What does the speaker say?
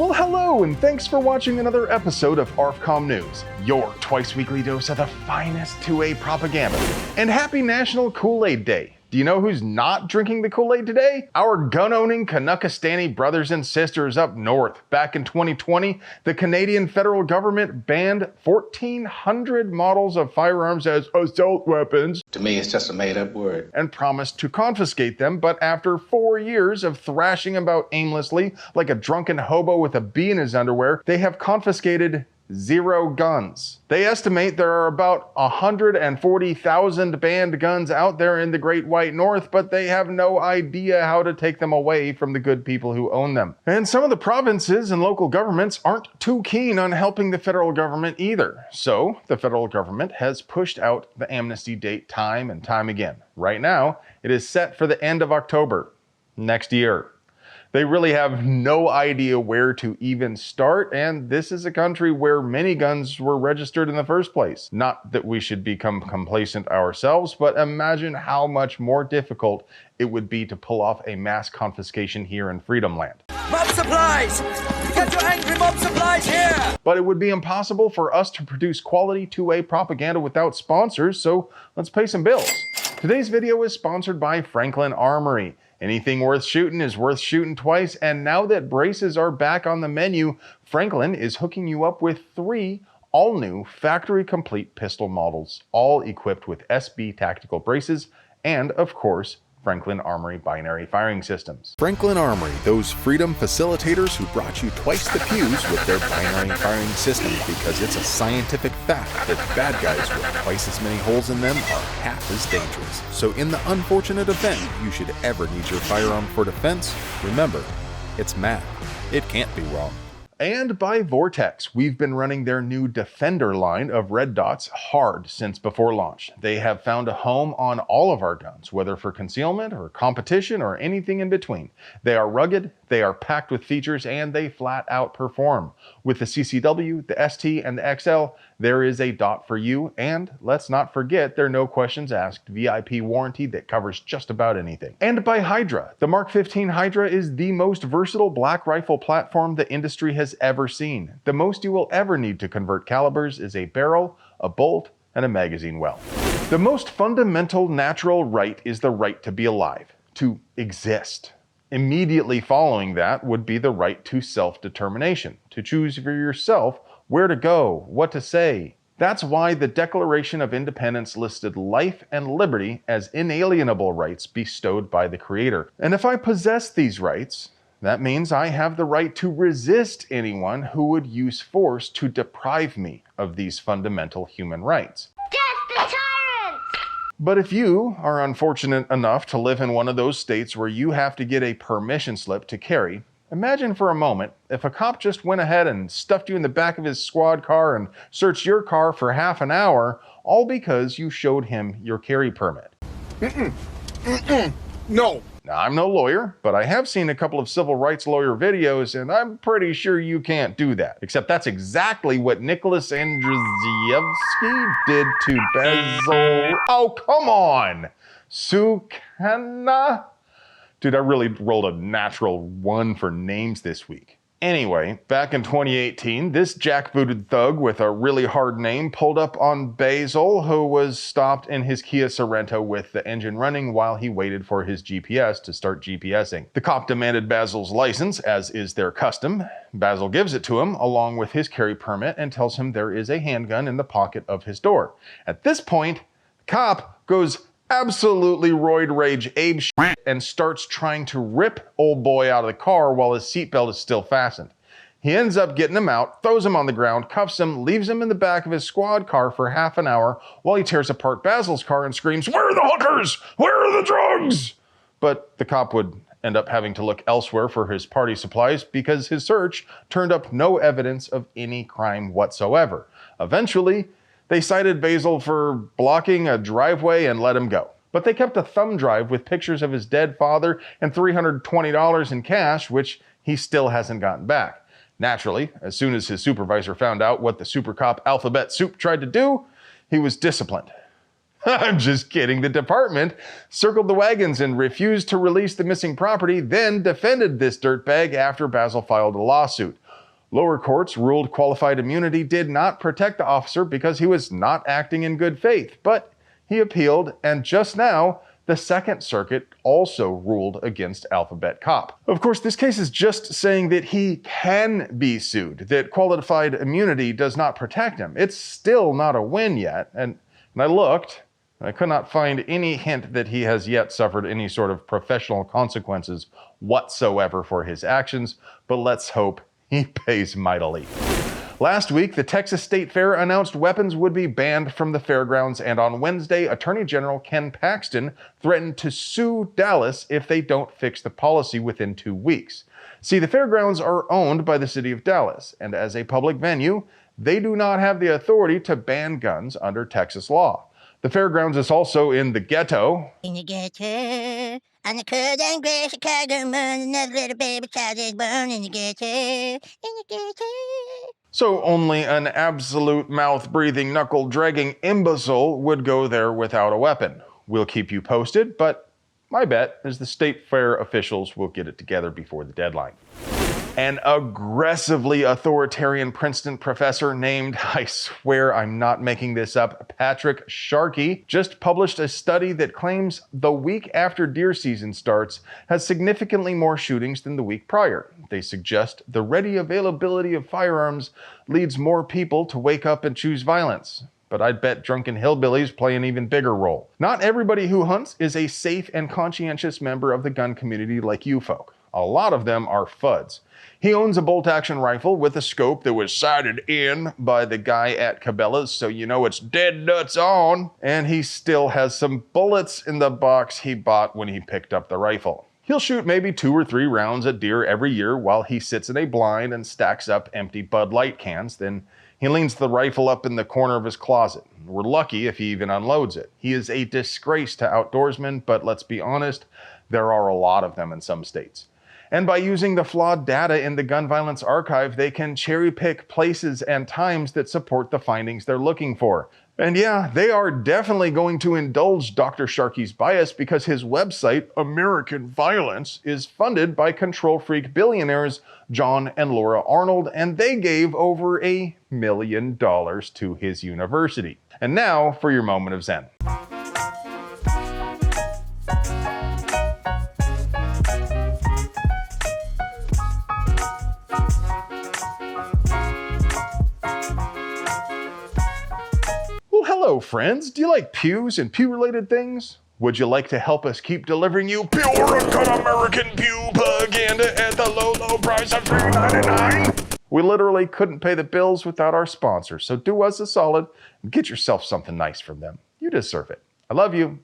Well, hello, and thanks for watching another episode of ARFCOM News, your twice-weekly dose of the finest 2A propaganda. And happy National Kool-Aid Day. Do you know who's not drinking the Kool-Aid today? Our gun-owning Canuckastani brothers and sisters up north. Back in 2020, the Canadian federal government banned 1,400 models of firearms as assault weapons. To me, it's just a made-up word. And promised to confiscate them, but after 4 years of thrashing about aimlessly like a drunken hobo with a bee in his underwear, they have confiscated 0 guns. They estimate there are about 140,000 banned guns out there in the Great White North, but they have no idea how to take them away from the good people who own them. And some of the provinces and local governments aren't too keen on helping the federal government either. So the federal government has pushed out the amnesty date time and time again. Right now, it is set for the end of October next year. They really have no idea where to even start, and this is a country where many guns were registered in the first place. Not that we should become complacent ourselves, but imagine how much more difficult it would be to pull off a mass confiscation here in Freedom Land. Mob supplies! Get your angry mob supplies here! But it would be impossible for us to produce quality 2A propaganda without sponsors, so let's pay some bills. Today's video is sponsored by Franklin Armory. Anything worth shooting is worth shooting twice, and now that braces are back on the menu, Franklin is hooking you up with 3 all-new factory-complete pistol models, all equipped with SB tactical braces and, of course, Franklin Armory binary firing systems. Franklin Armory, those freedom facilitators who brought you twice the fuse with their binary firing system, because it's a scientific fact that bad guys with twice as many holes in them are half as dangerous. So in the unfortunate event you should ever need your firearm for defense, remember, it's math. It can't be wrong. And by Vortex, we've been running their new Defender line of red dots hard since before launch. They have found a home on all of our guns, whether for concealment or competition or anything in between. They are rugged, they are packed with features, and they flat out perform. With the CCW, the ST, and the XL, there is a dot for you, and let's not forget their no questions asked VIP warranty that covers just about anything. And by Hydra. The Mark 15 Hydra is the most versatile black rifle platform the industry has ever seen. The most you will ever need to convert calibers is a barrel, a bolt, and a magazine well. The most fundamental natural right is the right to be alive, to exist. Immediately following that would be the right to self-determination, to choose for yourself where to go, what to say. That's why the Declaration of Independence listed life and liberty as inalienable rights bestowed by the Creator. And if I possess these rights, that means I have the right to resist anyone who would use force to deprive me of these fundamental human rights. Death the tyrants! But if you are unfortunate enough to live in one of those states where you have to get a permission slip to carry, imagine for a moment if a cop just went ahead and stuffed you in the back of his squad car and searched your car for half an hour, all because you showed him your carry permit. No. Now, I'm no lawyer, but I have seen a couple of civil rights lawyer videos, and I'm pretty sure you can't do that. Except that's exactly what Nicholas Andrzejewski did to Basil. Oh, come on! Sukana? Dude, I really rolled a natural 1 for names this week. Anyway, back in 2018, this jackbooted thug with a really hard name pulled up on Basil, who was stopped in his Kia Sorento with the engine running while he waited for his GPS to start GPSing. The cop demanded Basil's license, as is their custom. Basil gives it to him, along with his carry permit, and tells him there is a handgun in the pocket of his door. At this point, the cop goes absolutely roid rage Abe shit and starts trying to rip old boy out of the car while his seatbelt is still fastened. He ends up getting him out, throws him on the ground, cuffs him, leaves him in the back of his squad car for half an hour while he tears apart Basil's car and screams, "Where are the hookers? Where are the drugs?" But the cop would end up having to look elsewhere for his party supplies because his search turned up no evidence of any crime whatsoever. Eventually, they cited Basil for blocking a driveway and let him go. But they kept a thumb drive with pictures of his dead father and $320 in cash, which he still hasn't gotten back. Naturally, as soon as his supervisor found out what the super cop Alphabet Soup tried to do, he was disciplined. I'm just kidding. The department circled the wagons and refused to release the missing property, then defended this dirtbag after Basil filed a lawsuit. Lower courts ruled qualified immunity did not protect the officer because he was not acting in good faith, but he appealed, and just now, the Second Circuit also ruled against Alphabet Cop. Of course, this case is just saying that he can be sued, that qualified immunity does not protect him. It's still not a win yet, and I looked, and I could not find any hint that he has yet suffered any sort of professional consequences whatsoever for his actions, but let's hope he pays mightily. Last week, the Texas State Fair announced weapons would be banned from the fairgrounds, and on Wednesday, Attorney General Ken Paxton threatened to sue Dallas if they don't fix the policy within 2 weeks. See, the fairgrounds are owned by the city of Dallas, and as a public venue, they do not have the authority to ban guns under Texas law. The fairgrounds is also in the ghetto. In the ghetto, on the cold and gray Chicago moon, another little baby child is born in the ghetto, in the ghetto. So only an absolute mouth-breathing, knuckle-dragging imbecile would go there without a weapon. We'll keep you posted, but my bet is the state fair officials will get it together before the deadline. An aggressively authoritarian Princeton professor named, I swear I'm not making this up, Patrick Sharkey, just published a study that claims the week after deer season starts has significantly more shootings than the week prior. They suggest the ready availability of firearms leads more people to wake up and choose violence. But I'd bet drunken hillbillies play an even bigger role. Not everybody who hunts is a safe and conscientious member of the gun community like you folk. A lot of them are FUDs. He owns a bolt-action rifle with a scope that was sighted in by the guy at Cabela's, so you know it's dead nuts on. And he still has some bullets in the box he bought when he picked up the rifle. He'll shoot maybe 2 or 3 rounds at deer every year while he sits in a blind and stacks up empty Bud Light cans. Then he leans the rifle up in the corner of his closet. We're lucky if he even unloads it. He is a disgrace to outdoorsmen, but let's be honest, there are a lot of them in some states. And by using the flawed data in the gun violence archive, they can cherry pick places and times that support the findings they're looking for. And yeah, they are definitely going to indulge Dr. Sharkey's bias because his website, American Violence, is funded by control freak billionaires John and Laura Arnold, and they gave over $1 million to his university. And now for your moment of Zen. Hello, friends. Do you like pews and pew-related things? Would you like to help us keep delivering you pure uncut American pew propaganda at the low, low price of $3.99? We literally couldn't pay the bills without our sponsors, so do us a solid and get yourself something nice from them. You deserve it. I love you.